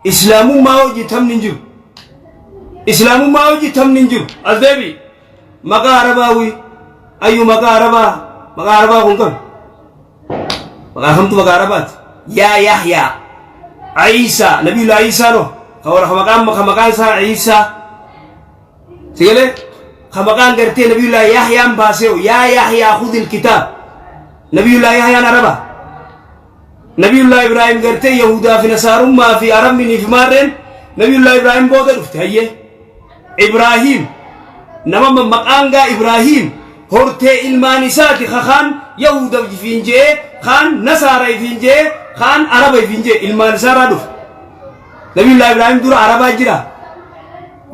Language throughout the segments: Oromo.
إسلام ما وجي تم ننجو إسلام ما وجي تم ننجو أزدبي مقا عرباوي أيو مقا عربا كنكم مقا همتو مقا عربات يا يحيى عيسى نبي الله عيسى نو خور خمقان سا عيسى سيقولي خمقان قرتي نبي الله يحيى مباسيو يا يحيى خذ الكتاب نبي الله يحيى نربا نبي الله إبراهيم قرتي يهودا في نصارى ما في عرب مني في مارن نبي الله إبراهيم بودا رفت هيه إبراهيم نما مقانغا إبراهيم هرتي المانسات خان يهودا فينجي خان نصارى فينجي خان عرب فينجي المانسات رادف نبي الله إبراهيم دور عربا جرا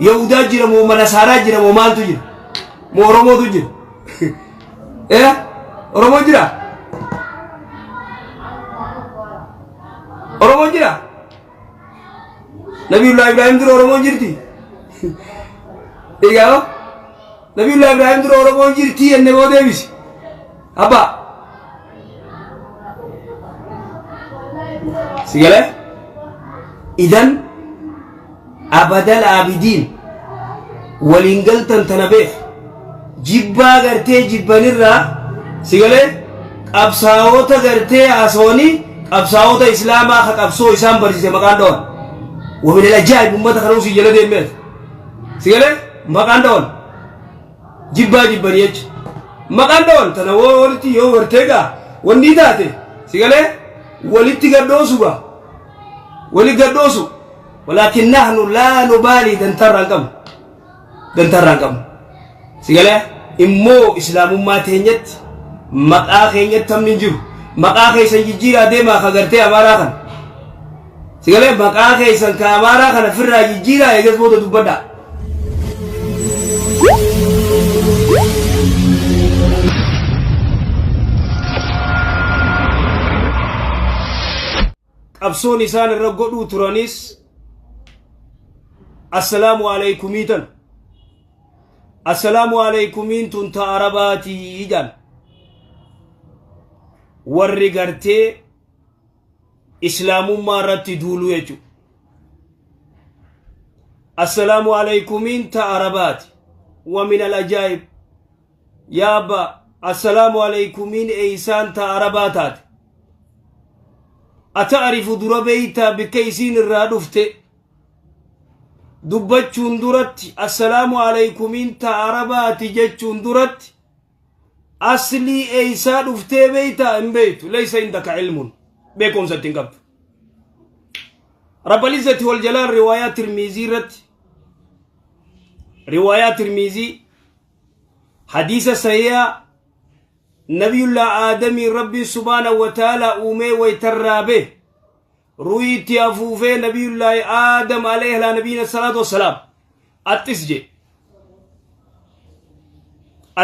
يهودا جرا مو نصارى جرا مو مال تجرا مو رومو تجرا إيه رومو جرا Oromo jira Nabiullah Ibrahim duro Oromo jirti Ega Nabiullah Ibrahim duro Oromo jirti enne bo devis Abba Sigale Idan Abadal Abidin Walingal tantanabeh Jibba garte jibbanirra Sigale Absaawota garte asoni أبصاوت إسلام أخذ أبصو إسلام بريز مكان دون ومن الأجائب أمة خلوصي جلده ميت سيقول مكان دون جبا نيج مكان دون تناولتي يو ورتيجا وندي داته سيقول ولتي قدوسوا ولي قدوسوا ولكن نحن لا نبالي دنترانكم سيقول إمو إسلام ما تهنيت مكاخينيت تمنجو maqaa keeysan jijjiiraa deemaa kagartee amaaraa kana sigalee maqaa keeysan ka amaaraa kana firraa jijjiiraa eegas booda dubbadha qabsoon isaan irra godhuu turanis assalaamu alaykumiitan assalaamu alaykumiin tun ta arabaatii jaan warri gartee islaamummaa irratti duuluu jechuudha. Assalaamu alaykumiin ta arabaati wa min al-ajaa'ib yaa abba assalaamu alaykumiin eeysaan ta arabaataati ata'arifu dura beeytaa bikka isiin irraa dhufte dubbachuun duratti assalaamu alaykumiin ta arabaati jechuun duratti أصلي إيسا دفتي بيتا إن بيت ليس عندك علم بيكم ستنقب رب العزة والجلال روايات ترميزي حديث سيئة نبي الله آدم ربي سبحانه وتعالى أمي ويترابه رويت أفوفي نبي الله آدم عليه نبينا الصلاة والسلام أتسجي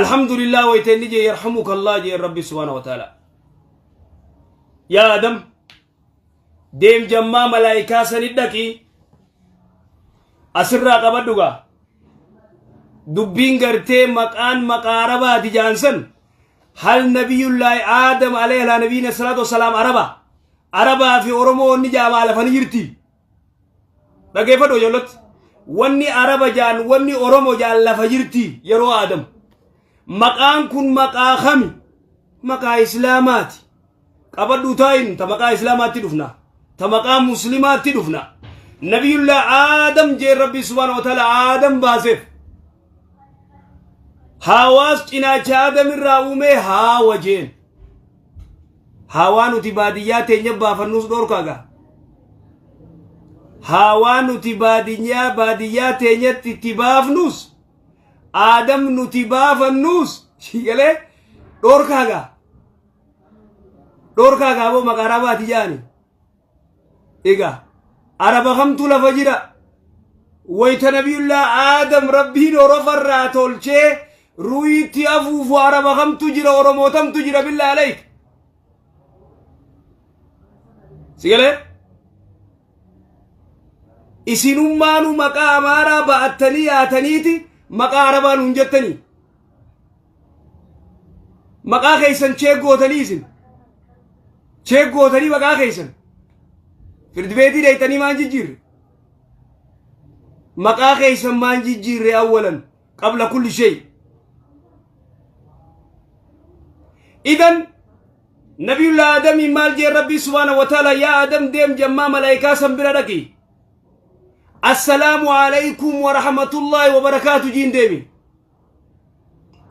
الحمد لله ويتنجي يرحمك الله جي ربي سبحانه وتعالى يا آدم ديم جمع ملائكة سندكي أسرع قبضوغا دبين غرتي مكان مقاربة جانسن هل نبي الله آدم عليه نبينا الصلاة والسلام عربا في أورمو نجام على فنجرتي بكيف دو جلت وني عربا جان وني أورمو جان لفجرتي يرو آدم مقام كن مقا خمي مقا إسلامات قبضو تاين تمقا إسلامات تدفنا تمقا مسلمات تدفنا نبي الله آدم جي ربي سبحانه وتعالى آدم باسف هاواس إناچ آدم الرأومي هاو جين هاوانو تباديات نبا فنوس دور كاغا هاوانو باديات نتبافنوس آدم نتباف النوس شيء دور كاغا بو مقاربات جاني إيغا عرب خمتو لفجرة ويت نبي الله آدم ربي نورفر راتولچه رويتي أفوف عرب خمتو جرى ورموتم تجرى بالله عليك سيغلي إسنمانو مقا أمارا بأتني آتنيتي مقا عربان هنجتني مقا خيسن چيك غوتنيسن چيك غوتني مقا خيسن فرد بيتي ريتني مان جيجير مقاخي يسمان جيجيري أولا قبل كل شيء. إذن نبي الله آدم مال جي ربي سبحانه وتعالى يا آدم ديم جمع ملائكة سنبردكي السلام عليكم ورحمة الله وبركاته جين ديمي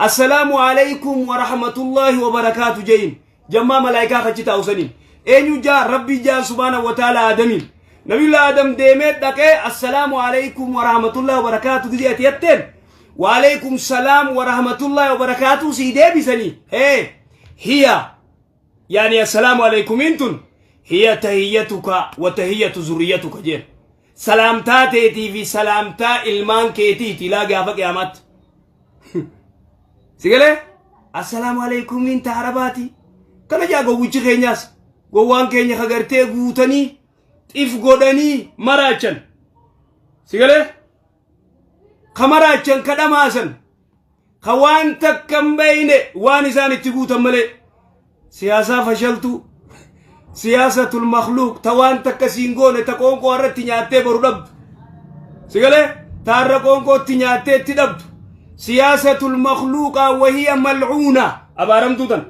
السلام عليكم ورحمة الله وبركاته جين جمع ملائكة خجتا وسنين أين جاء ربي جاء سبحانه وتعالى آدمين نبي الله آدم ديمت دكي السلام عليكم ورحمة الله وبركاته جيت يتن وعليكم السلام ورحمة الله وبركاته سيدي بسني هي يعني السلام عليكم انتن هي تهيتك وتهية ذريتك جين سلامتا تيتي في سلامتا ilmaan keetiiti laa gaafa qiyaamaatti sigale assalamu alaykum min taarabaati kana jaa gowwichi keenyaas gowwaan keenya kagartee guutanii xif godhanii maraachan sigale kamaraachan kadhamaasan kawaan takkan bayne waan isaan itti guutan malee siyaasaa fashaltu سياسة المخلوق توان تكسينغون تكون قوارة تنياتي برودب سيقالي تاركون قوة تنياتي تدب سياسة المخلوق وهي ملعونة أبارمتو تن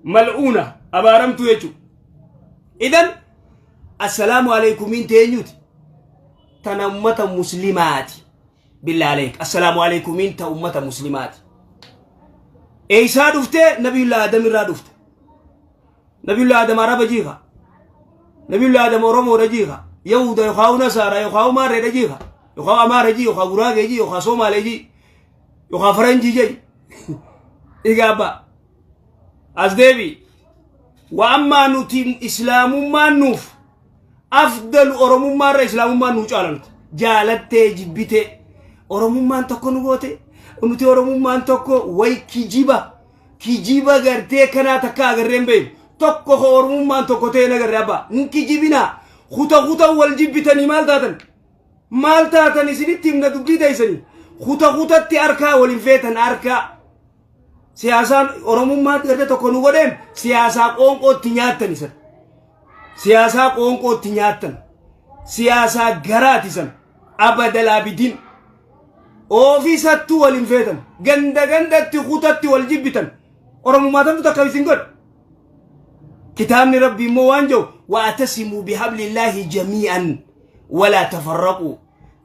ملعونة أبارمتو يجو إذن السلام عليكم من تينيوت تنمة مسلمات بالله عليك السلام عليكم من تأمة مسلمات إيسا دفته نبي الله آدم را دفته نبي الله آدم عرب جيها نبي الله آدم أورمو رجيها يهودا يخاو نصارى يخاو مار رجيها يخاو أمار رجي يخاو براغ رجي يخاو سومال رجي يخاو فرنجي جي إجابة أزدبي وأما نتيم إسلام ما نوف أفضل أورمو مار إسلام ما نوش علمت جالت جبت أورمو ما تكون غوتي ونتي أورمو ما تكو وي كيجيبا غرتي كنا تكا غرين بين tokko hormummaan tokko ta'e nagarre abba nki jibina khuta wal jibbitani maal taatan isinitti himna dubbii taysani khutatti arkaa waliin feetan arkaa siyaasaan oromummaa garde tokko nu godheen siyaasaa qoonqootti nyaattan isan siyaasaa qoonqootti nyaattan siyaasaa garaatisan abadal abidin ofiisattu waliin feetan gandatti khutatti wal jibbitan oromummaa tantu takka isin godhe كتاب ربي موانجو واتسموا بحبل الله جميعا ولا تفرقوا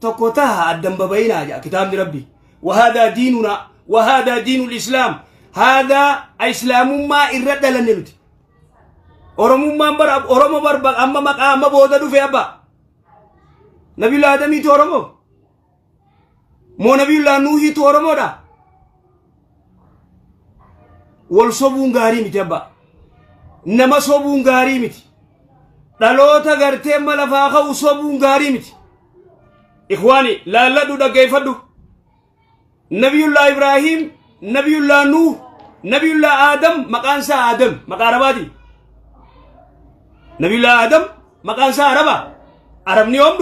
تقوتها الدنب بينا كتاب ربي وهذا ديننا وهذا دين الإسلام هذا إسلام ما إرد لنمت أورمو برب أما مقام بوددو في أبا نبي الله آدمي تورمو مو نبي الله نوحي تورمو دا والصبون غاري متبا نما صوبون غاري متي دالوتا غرتي ملفا خو صوبون غاري متي إخواني لا لدو دقيفدو نبي الله إبراهيم نبي الله نوح نبي الله آدم مقانسا آدم مقارباتي نبي الله آدم مقانسا عربا عربني يوم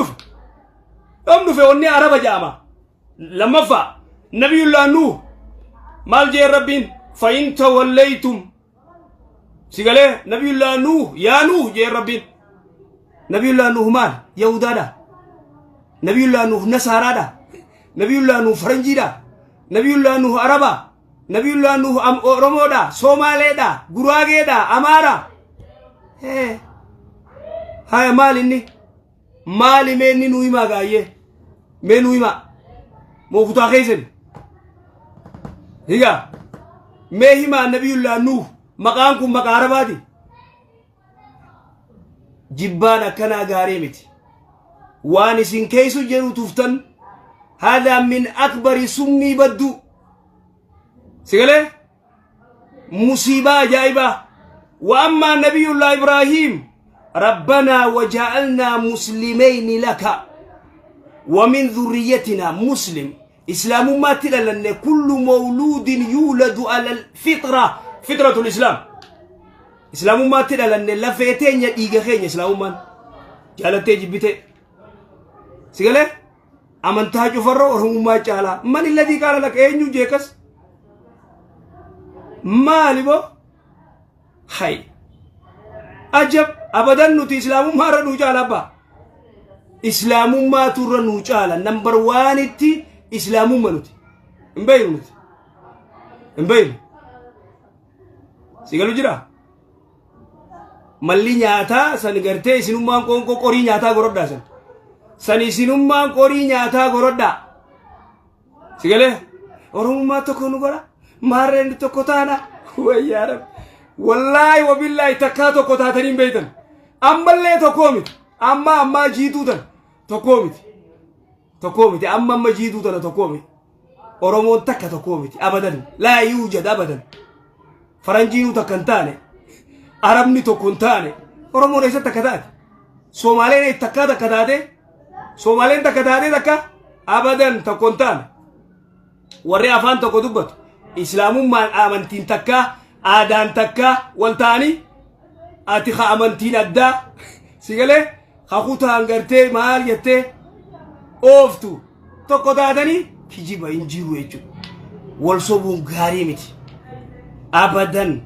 دف وني عربا جاما لما فا نبي الله نوح مال جي ربين فإن توليتم سيقاله نبي الله نوح يا نوح جي ربين نبي الله نوح مال يهودا دا نبي الله نوح نصارى دا نبي الله نوح فرنجي دا نبي الله نوح عربا نبي الله نوح أورمو دا سومالي دا غراغي دا أمارا هاي مال إني مالي مني نوي ما غاية من نوي ما موفتا خيزن هيا مهما نبي الله نوح مقامكم مقارباتي جبانا كنا غاريمتي وانسين كيسو جرو تفتن هذا من أكبر سمي بدو سيقاله مصيبة جايبة وأما نبي الله إبراهيم ربنا وجعلنا مسلمين لك ومن ذريتنا مسلم إسلام ما تلالن كل مولود يولد على الفطرة فطرة الإسلام إسلام ما تلالن لفتين يديغخين إسلام ما جالت تجبت سيقاله أمن تاجو فرّو ورهم ما جالا من الذي قال لك أين يجيكس ما لبو خي أجب أبدا نتي إسلام ما ردو جالا با islaamummaa turra nuu caala number 1 itti islaamummaa nuti hin beeynu sigalu jira malli nyaataa san gartee isinummaan qorii nyaataa gorodhaa san isinummaan qorii nyaataa gorodhaa sigale oromummaa tokko nu godha maarreen tokko taana wayyaa rabbi wallahi wabillahi takkaa tokko taatanii hin beeytan ammallee tokko miti amma jiituu tan tokko miti amma jiituu tan tokko miti oromoon takka tokko miti abadan laa yuujad abadan faranjiinu takka hin taane arabni tokko hin taane oromoon eessa takka taate soomaleen takka taate takka abadan tokko hin taane warri afaan tokko dubbatu islaamummaan amantiin takka aadaan takka wal ta'anii ati ka amantiin addaa sigale ka kutaan gartee maal jettee ooftu tokko taatanii kijiba hin jiru jechuudha wal sobuun gaarii miti abadan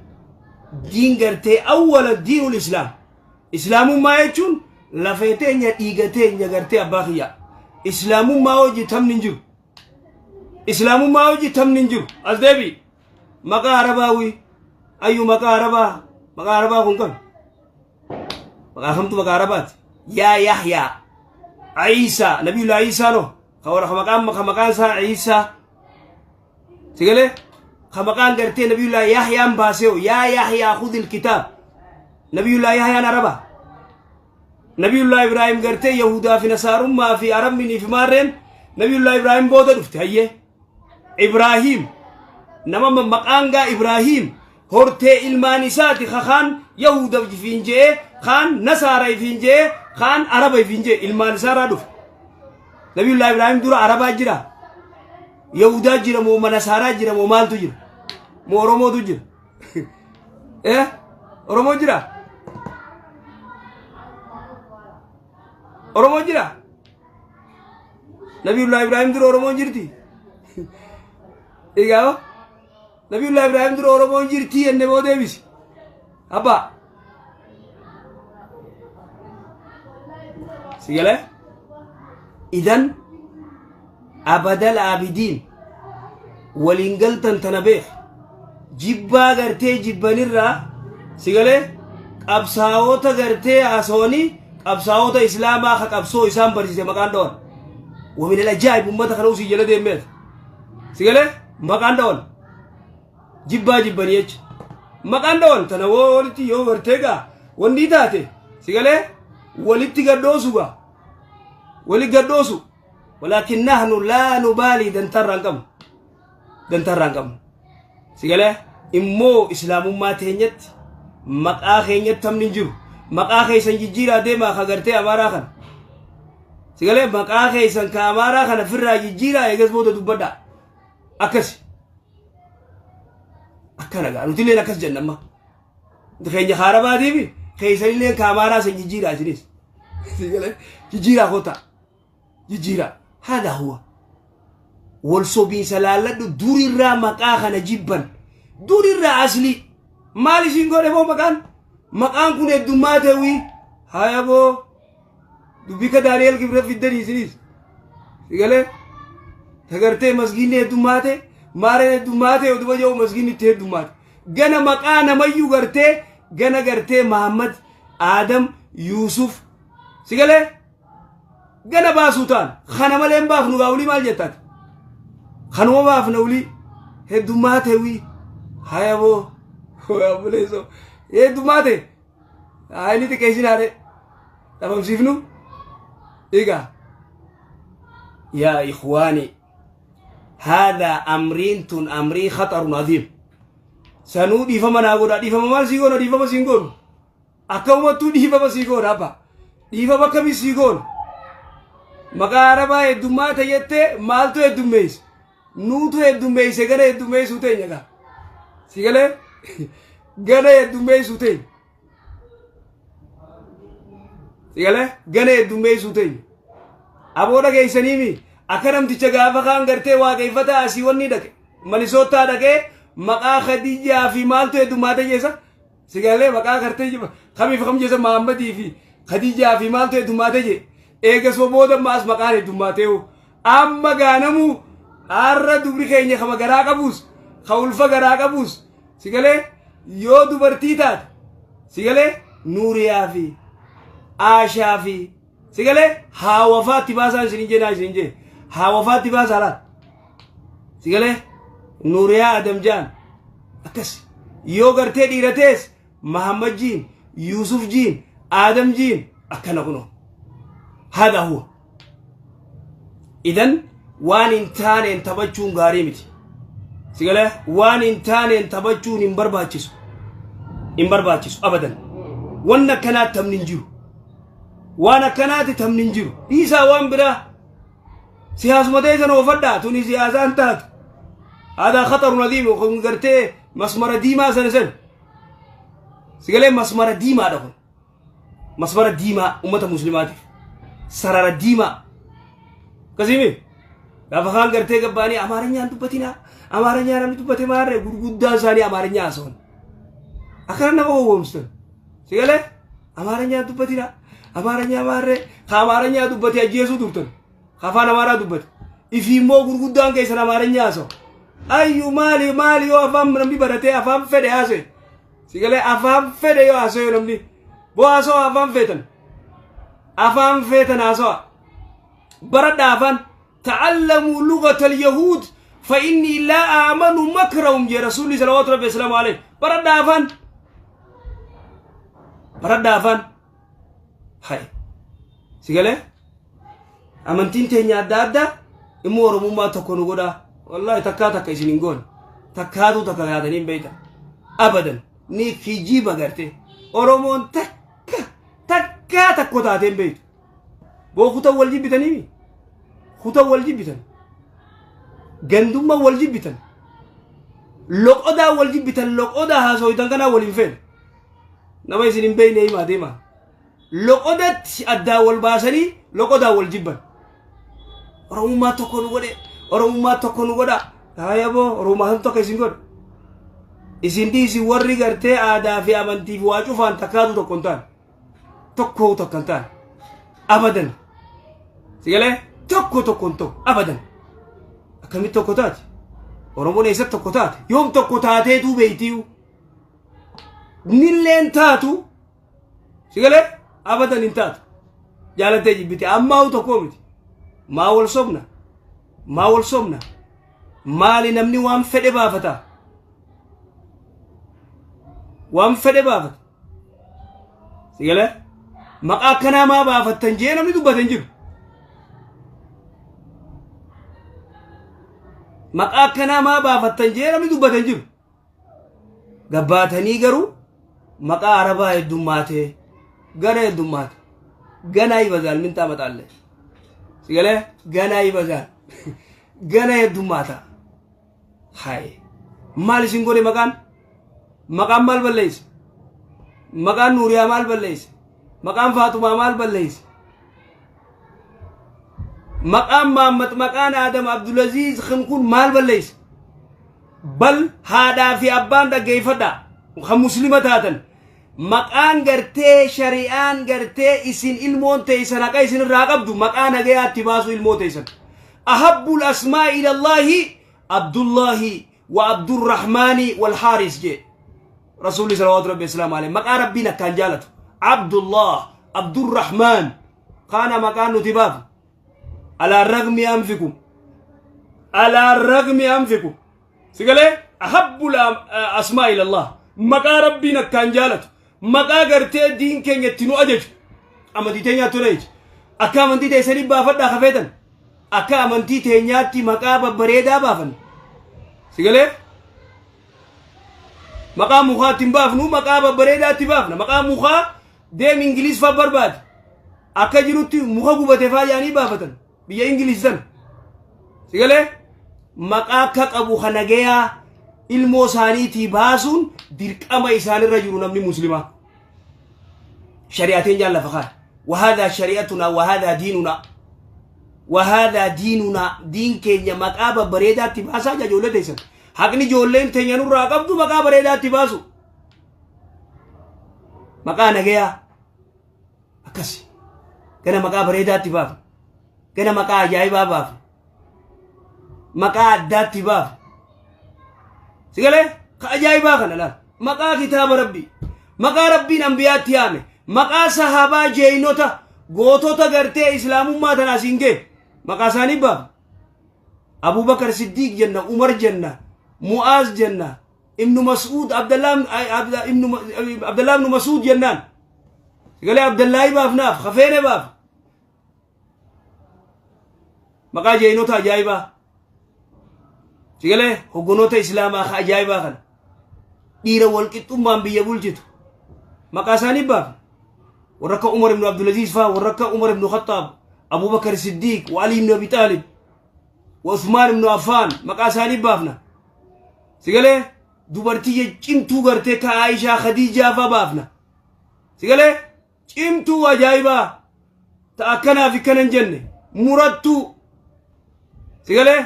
diin gartee awwala diinul islaamummaa jechuun lafee teenya dhiiga teenya gartee abbaa kiyyaa islaamummaa hojii tamni hin jiru islaamummaa hojii tamni hin jiru as deebi maqaa arabaawi ayyu maqaa arabaa kun kan maqaa kamtu maqaa arabaati yaa yahyaa Isa nabiyullah Isa no maqaan isaa Isa sigale maqaan gartee nabiyullah Yahyaan baaseo yaa Yahyaa khudhil kitaab nabiyullah Yahyaan araba nabiyullah Ibrahim gartee yahudaa fi nasaarummaa fi arabni fi maarreen nabiyullah Ibrahim booda dhufte hayye Ibrahim nama maqaan gaa Ibrahim hortee ilmaan isaati khaan yahuda finjee khaan nasaara finjee khaan araba finjee ilmaan isaara dhuf nabiyullah Ibrahim dura araba jira yahuda jira mo nasaara jira mo maaltu jira mo oromo tu jira oromo jira nabiyullah Ibrahim dura oromo jirti egaa nabiyullah Ibrahim dura oromo jirti enne bo deebisi abba sigale idan abadal abidin walingaltan tanabeeh jibbaa gartee jibbanirra sigale qabsaa'ota gartee asooni qabsaa'ota islaamaa ka qabsoo isaan barsiise maqaan dhawan ومن الأجائب أمتها خلوصي جلده ميت سيقاله مقان دون جبا نيج مقان دون تنوو ولتي يو ورتيقا وندي تاتي سيقاله ولتي قدوسو ولكن نحن لا نبالي دنتر رنقم سيقاله إمو إسلام ما تهنيت مقاخي نيت تمنجر مقاخي سنجيجيرا ديما خغرتي أمارا خان sigale maqaa san kaamara kana firraa jijjiira eegas booda dubbadha akkas akkana gaa nuti leen akkas jennamma keenya harabaatiif keeysanillee kaamara san jijjiira isinis sigale jijjiira kota jijjiira hada huwa wal sobii salaaladu durirraa maqaa kana jibban durirraa asli maal isin godhe boo maqaan kun heddummaate wi haya boo dubika Daniel kibra fiddani sinis sigale tagartee masgiinni heddummaate maareen heddummaate oduba yoo masgiinni itti heddummaate gana maqaa namayyuu gartee gana gartee Muhammad Adam Yusuf sigale gana baasuu ta'an kana malee baafnu gaawulii maal jettaati kanuma baafna ulii heddummaate wii haya boo abuleeso heddummaate ayni xiqqeessinaadhe dhabamsiifnu إيجا يا إخواني هذا أمري خطر عظيم سنودي فما نقول دي فما ما سيقول دي فما سيقول أكوما تو دي فما سيقول أبا دي فما كمي سيقول مكاربا يدوما تيجي مالتو يدوميس نوتو يدوميس إيجا يدوميس وتين يجا سيقولة جانا يدوميس وتين sigale gane dumbee suutay abooda geeysaniimi akaram ticha gaafa kaan gartee waaqeeffata asii wanni dhaqe malisoottaa dhaqee maqaa Khadijaa fi maaltu heddummaate jeessa sigale maqaa gartee kamiif kam jeessa Muhammadii fi Khadijaa fi maaltu heddummaate je eega sobooda maas maqaan heddummaatee amma gaanamu arra dubri keenya kama garaa qabuus ka ulfa garaa qabuus sigalee yoo dubartii taate sigalee nuuriyaa fi aashaa fi sigalee haawafaatti baasaan isin jeenaa isin jee haawafaatti baasaa laat sigalee nuuriyaa adamjaan akkas yoo gartee dhiiratees mahammad jiin yuusuf jiin adam jiin akkana kuno hada huwa idan waan intaaneen taphachuun gaarii miti sigalee waan intaaneen taphachuun hin barbaachisu abadan wanna kanaat tamnin jiru وانا كانت تمنجر إيسا وان برا سياسة مدينة وفدا توني سياسة انتهت هذا خطر نديم وقرتي مسمار ديما سنسن سيقولي مسمار ديما دخل مسمار ديما أمة مسلمات سرار ديما كسيمي لا فخان قرتي قباني أمارنيا أنتو بتينا أمارنيا أنتو بتي مارة قدام ساني أمارنيا أسون أخرنا هو مستن سيقولي أمارنيا أنتو بتينا أمارنيا مارة خامارنيا دوبتي أجيسو دوبتن خافانا مارا دوبت إفي مو غرغدان كيسنا أمارنيا سو أيو مالي يو أفهم نمبي براتي أفهم فدي هاسي سيقولي أفهم فدي يو هاسي نمبي بو هاسو أفهم فيتن هاسو برد أفهم تعلموا لغة اليهود فإني لا آمن مكرهم يا رسولي صلوات ربي السلام عليه برد أفهم هاي سيقولي أمانتين تيني أدادا إمو رموما تكونو قدا والله تكا يسنين قول تكادو تكا يادنين بيتا أبدا نيك في جيبا قرتي ورمون تكا تكو تاتين بيت بو خطا والجيب بتانيمي خطا والجيب بتان غندوما والجيب بتان لقودا والجيب بتان لقودا هاسو يتنقنا والنفين نما يسنين بيني إيما ديما لقودت أدا والباسني لقودا والجبن روما تكون ودا هاي أبو روما هم تكيسين قد إسندي سواري قرتي آدا في أمانتي فواجو فان تكادو تكونتان تكو تكونتان أبدا سيقولي تكو تكونتو أبدا أكمل تكوتات ورمو نيسا تكوتات يوم تكوتاتي تو بيتيو نلين تاتو سيقولي أبدا انتات جالتي جبتي أما هو تقومت ما والصبنا ما لنمني وام فدي بافتا سيقول مقا كنا ما بافتن جينا من دوبتن جب مقا كنا ما بافتن جينا من دوبتن جب قباتني قرو مقا عربا الدماتي غنا يدمات غنا يبزال من تامت الله سيقول غنا يبزال غنا يدماتا هاي مال سينغوري مكان مال بليس مكان نوريا مال بليس مكان فاطمه مال بليس مكان محمد مكان آدم عبد العزيز خنكون مال بليس بل هذا في أبان دا كيفدا وخمسلمة هاتن مكان غرتي شريان غرتي اسن المون تيسن اكا اسن راقبدو مكان غيا تباسو المون تيسن احب الاسماء الى الله عبد الله وعبد الرحمن والحارس جي رسول الله صلى الله عليه وسلم عليه مكان ربنا كان جالته عبد الله عبد الرحمن كان مكان تباب على الرغم انفكم سيقول احب الاسماء الى الله مكان ربنا كان جالته مقا غرتي دين كين يتنو اجج امدي تينيا توريج اكا منتي تيسري بافدا خفيتن اكا منتي تينياتي مقا ببريدا بافن سيغلي مقا مخا تنبافنو مقا ببريدا تبافنا مقا مخا ديم انجليز فبرباد اكا جروتي مخا غوبته فاجاني بافتن بيا انجليزن سيغلي مقا كقبو خنغيا ilmo saniti basun dirqama isani rajulu namni muslima shari'atin jalla fakar wa hadha shari'atuna wa hadha dinuna din kenya maqaba bareda tibasa jajole taysan haqni jollen tenyanu raqabdu maqaba bareda tibasu maqana gaya akasi gana maqaa bareedaatti baaf gana maqaa ajaa'ibaa baaf maqaa addaatti baaf sigalee ka ajaa'ibaa kana laal maqaa kitaaba rabbii maqaa rabbiin anbiyaatti yaame maqaa sahaabaa jeenota gootota gartee islaamummaa tana asiin gee maqaa isaanii baaf Abu Bakar Siddiq jenna Umar jenna Muaz jenna Ibn Mas'ud Abdullah ibn Mas'ud jennaan sigalee Abdullahi baafnaaf khafeene baaf maqaa jeenota ajaa'ibaa sigalee hoggonoota islaamaa ka ajaa'ibaa kana dhiira walqixxummaan biyya bulchitu maqaa isaanii baaf warra akka Umar ibn Abdulaziz faa warra akka Umar ibn Khattab Abu Bakar Siddiq wa Ali ibn Abi Talib wa Uthman ibn Affan maqaa isaanii baafna sigalee dubartii cimtuu gartee ka Aisha Khadija faa baafna sigalee cimtuu ajaa'ibaa ta akkanaaf ikkanan jenne murattuu sigalee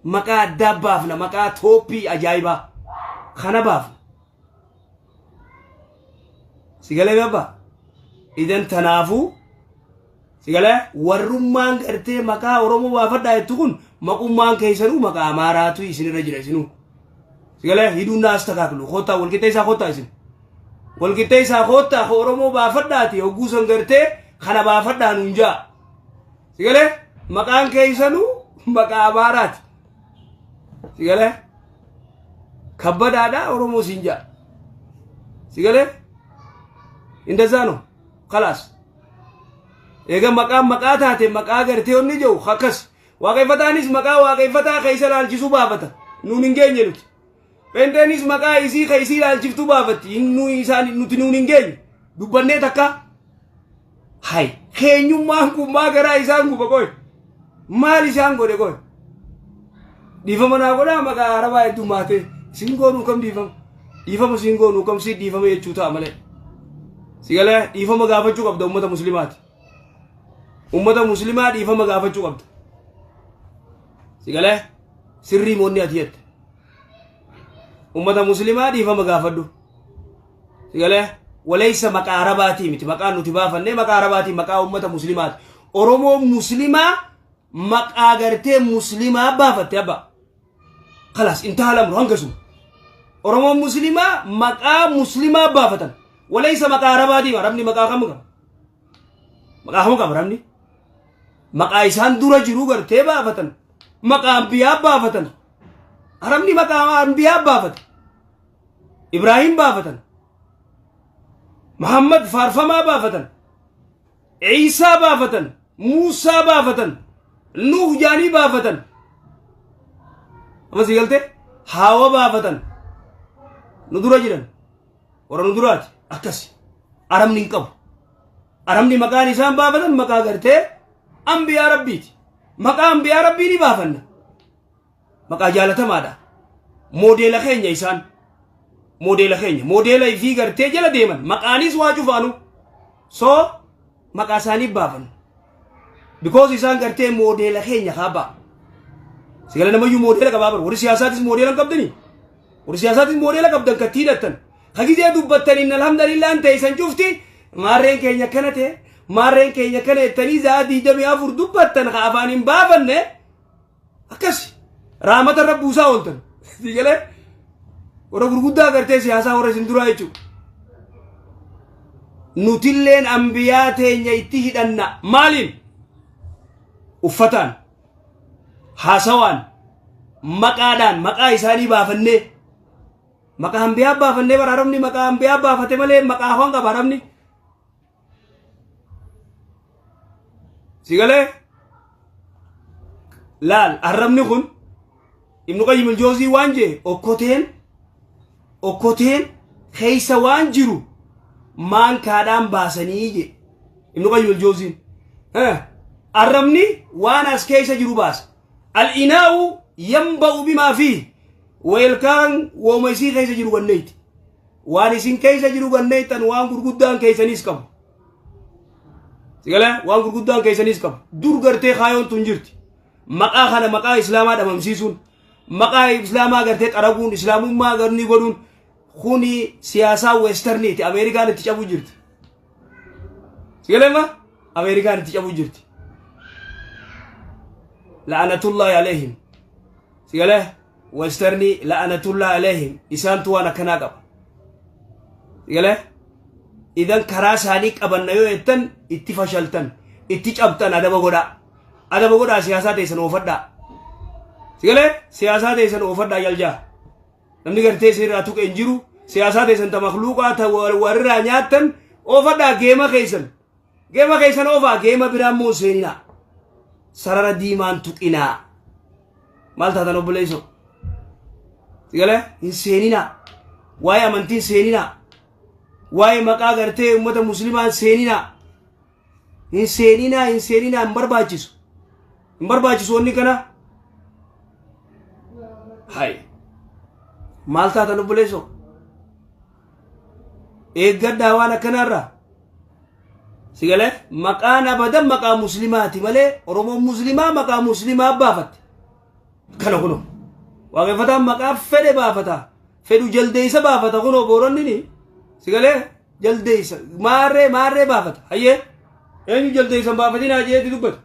maqaa addaa baafna maqaa tooppii ajaa'ibaa kana baafna sigalee babba idan tanaafuu sigalee warrummaan gartee maqaa Oromoo baafadhaa jettu kun maqummaan keessanuu maqaa Amaaraatu isinirra jira isinuu sigalee hiduun naas takaaklu kottaa walqixxee isaa kottaa isin walqixxee isaa kottaa Oromoo baafadhaati hogguusan gartee kana baafadhaa nuun jaa sigalee maqaan keessanuu maqaa Amaaraati sigalee kabbadaadhaa Oromoo siin jaa sigalee indazano خلاص eega maqaa taate maqaa gartee onni jiru akkas waaqeffataanis maqaa waaqeffataa keessa laalchisuu baafata nuun hin geenye nuti penteenis maqaa isii keessa laalchiftuu baafatti nuti nuun hin geenye dubbannee takka hay keenyummaan kun maa garaa isaan guba qoy maal isaan godhe qoy dhiifama naa godhaa maqaa arabaa heddummaatee siin goonuu kam dhiifama siin goonuu kam si dhiifama jechuu ta'a malee sigalee dhiifama gaafachuu qabda ummata muslimaati ummata muslimaa dhiifama gaafachuu qabda sigalee sirrii moonni ati jette ummata muslimaa dhiifama gaafadhu sigalee walaysa maqaa arabaatii miti maqaa nuti baafannee maqaa arabaatii maqaa ummata muslimaati Oromoo muslimaa maqaa gartee muslimaa baafatte abba خلاص انتهى الامر هنقسم Oromoo muslimaa maqaa muslimaa baafatan وليس مقا ربادي ربني مقا خمك مقا خمك ربني مقا إسان دورا جرو غرتي بافتن مقا أنبياء بافتن ربني مقا أنبياء بافتن إبراهيم بافتن محمد فارفما بافتن عيسى بافتن موسى بافتن نوح جاني بافتن أما سيقلت هاو بافتن ندورا جرن ورا ندورات أكسي أرمني نكب أرمني مكان إسام بافن مكان غرتي أنبياء ربيتي مكان أنبياء ربي ني بافن مكان جالته ماذا موديل خينيا إسان موديل خينيا موديل في غرتي جل ديمن مكانيس واجو فانو so مكان ساني بافن because إسان غرتي موديل خينيا خابا سيقول لنا ما يو موديل كبابر ورسياسات إس موديل كبدني ورسياسات إس موديل كبدن كتيرتن حقيقة دبتني إن الحمد لله أنت إنسان شفتي مارين كينيا كنته مارين كينيا كنته تاني زادي دمي أفور دبتن خافانين بافن نه أكسي رحمة الرب بوسا ولتن تيجي ورا برغودا کرتے سیاسا ورا سندرا يچو نوتيلين أنبياء تينيا يتيهدنا مالين uffatan hasawan maqaadaan maqaa isaanii baafannee maqaa hanbiyaa baafannee bararamni maqaa hanbiyaa baafate malee maqaa hawaan qabaramni sigalee laal arrabni kun ibnu qayyim al-jawzi waan jee okkoteen keeysa waan jiru maan kaadhaan baasanii je ibnu qayyim al-jawzi arrabni waan as keeysa jiru baas al-inaa'u yanba'u bimaa fiihi weelkaan wooma isii keeysa jiru ganneyti waan isin keeysa jiru ganneytan waan gurguddaan keeysanis qabu sigala waan gurguddaan keeysanis qabu dur gartee kaayoon tun jirti maqaa kana maqaa islaamaa dhabamsiisuun maqaa islaamaa gartee qarabuun islaamummaa garni godhuun kuni siyaasaa westerniiti ameerikaan itti cabuu jirti سيقلما أمريكان تجابو جرتي لعنة الله عليهم سيقله وسترني لعنة الله عليهم إسان توانا كناقب سيقله إذن كراس هانيك أبن نيو يتن اتفشلتن اتجابتن أدب غدا سياسات إسان وفدا سيقله سياسات إسان وفدا يلجا نمني قرتي سيراتوك انجرو سياسات إسان تمخلوقات وررانياتن وفدا جيما خيسن أوفا جيما برامو سينينا سرر ديمان تقنا مالتا تنوب ليسو سيقاله إن سينينا واي أمانتين سينينا واي مقا غرتي أمتا مسلمان سينينا إن سينينا مبرباچسو وني كنا هاي مالتا تنوب ليسو إيق قد داوانا كنارا سيقاله مقانا بدن مقا مسلماتي مالي oromo muslima مقا مسلما بافت كانو كنو واقفتا مقا فده بافتا فدو جلديسا بافتا كنو بورون نيني سيقاله جلديسا ماري بافتا هيه ايني جلديسا بافتين آجيه دي دبت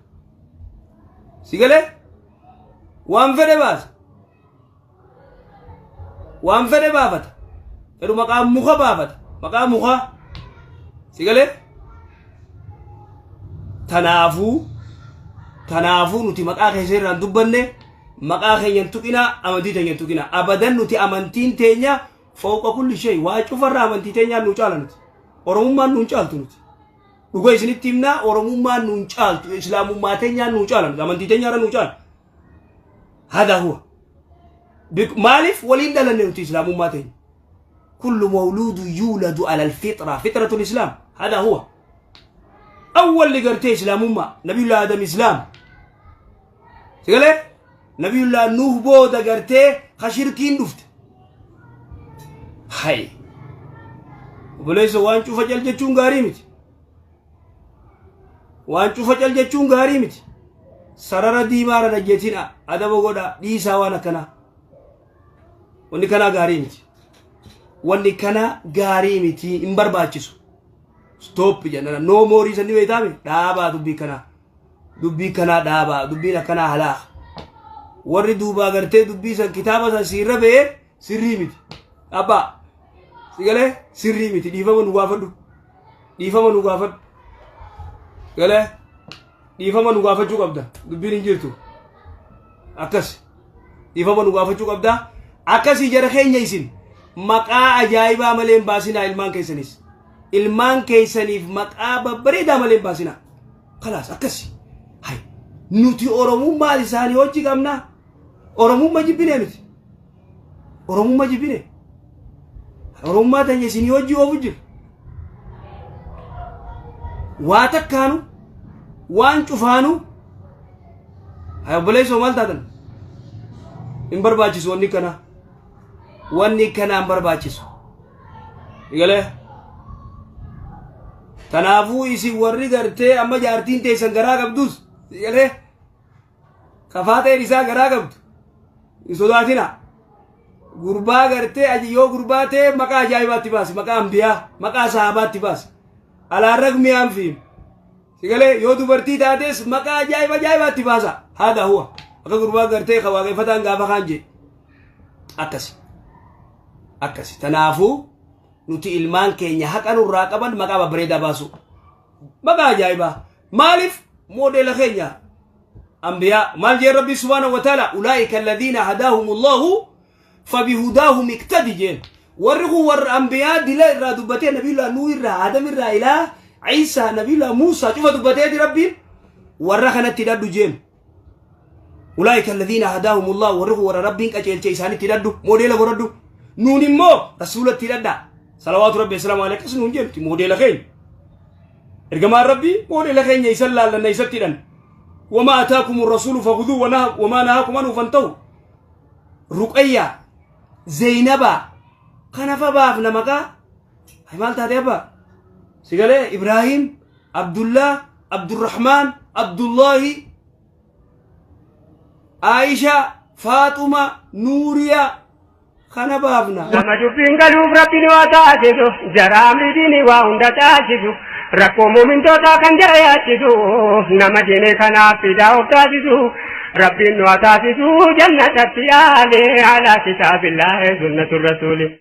سيقاله وان فده بافتا فدو مقا مخا بافتا مقا مخا سيقاله تنافو نتي مقا خيسيران دبنه مقا خيان تقنا امنتي تنين تقنا ابدا نتي امنتين تينيا فوق كل شيء واچفر امنتي تينيا نوچالنت اورمما نوچالتنت دغو اسنتيمنا اورمما نوچالت اسلامما تينيا نوچالن امنتي تينيا نوچال هذا هو مالف وليد لنوتي اسلامما تين كل مولود يولد على الفطره فطره الاسلام هذا هو أول اللي قرتي إسلام أمة نبي الله آدم إسلام سيقاله نبي الله نوح بودا قرتي خشركين دفت هاي وبليس وانشو فجل جتشون غاريمت سرر ديمارا نجتنا أدب غدا ديسا وانا كنا واني كنا غاريمت إمبر باچسو stop janana no more reason ni wetame daba dubbi kana daba dubbi na kana hala warri duba garte dubbi san kitaba san sirrabe sirri miti abba sigale sirri miti difama nu gafadu gale difama nu gafaju qabda dubbi ni jirtu akas difama nu gafaju qabda akasi jara khenya isin maqa ajaiba malen basina ilman kaysanis ilman kaysanif maqaba barida malen basina خلاص akasi hay nuti oromumma lisani hoji gamna oromumma jibine miti oromumma tanye sini hoji obuji watakanu wan cufanu hay boleso maltatan imbarbachiso wonni kana imbarbachiso igale تنافو يسي ورّي غرتي أما جارتين تيسن غرا قبدوس يلي كفاتي رسا غرا قبد يسوداتنا غربا غرتي أجي يو غرباتي مكا جايبات تباس مكا أنبياء مكا صحابات تباس على الرغم أنفهم سيقالي يو دبرتي تاتيس مكا جايبات تباسا هذا هو مكا غربا غرتي خواقي فتان غافا خانجي أكسي تنافو nuti ilman kenya hakanu raqaban maqaba breda basu maga jaiba malif model kenya anbiya mal je rabbi subhanahu wa ta'ala ulaika alladhina hadahumullahu fabihudahum iktadijin warqu war anbiya dila radubate nabiyullah nuh adam ila isa nabiyullah musa tufa dubate di rabbi warkhana tidadu jen ulaika alladhina hadahumullahu warqu war rabbin qajel isani tidadu model goraddu nunimmo rasulat tidada صلوات ربي السلام عليك اسنو جبت موديل خين ارجما ربي موديل خين يسلل لنا يستدن وما اتاكم الرسول فخذوه وما نهاكم عنه فانتهوا رقية زينبا خنفا بافنا مكا هي مالتا ديبا سيغالي ابراهيم عبد الله عبد الرحمن عبد الله عائشة فاطمة نوريا خنا بابنا لما جبين قلوب ربي وتعجب جرام لديني وعند تعجب rakkoo muumintootaa kan jara yaachisu nama diine kanaaf fidaa of taasisu rabbiin nu haa taasisu jannatatti yaale ala kitaabillahi sunnatu rasuuli.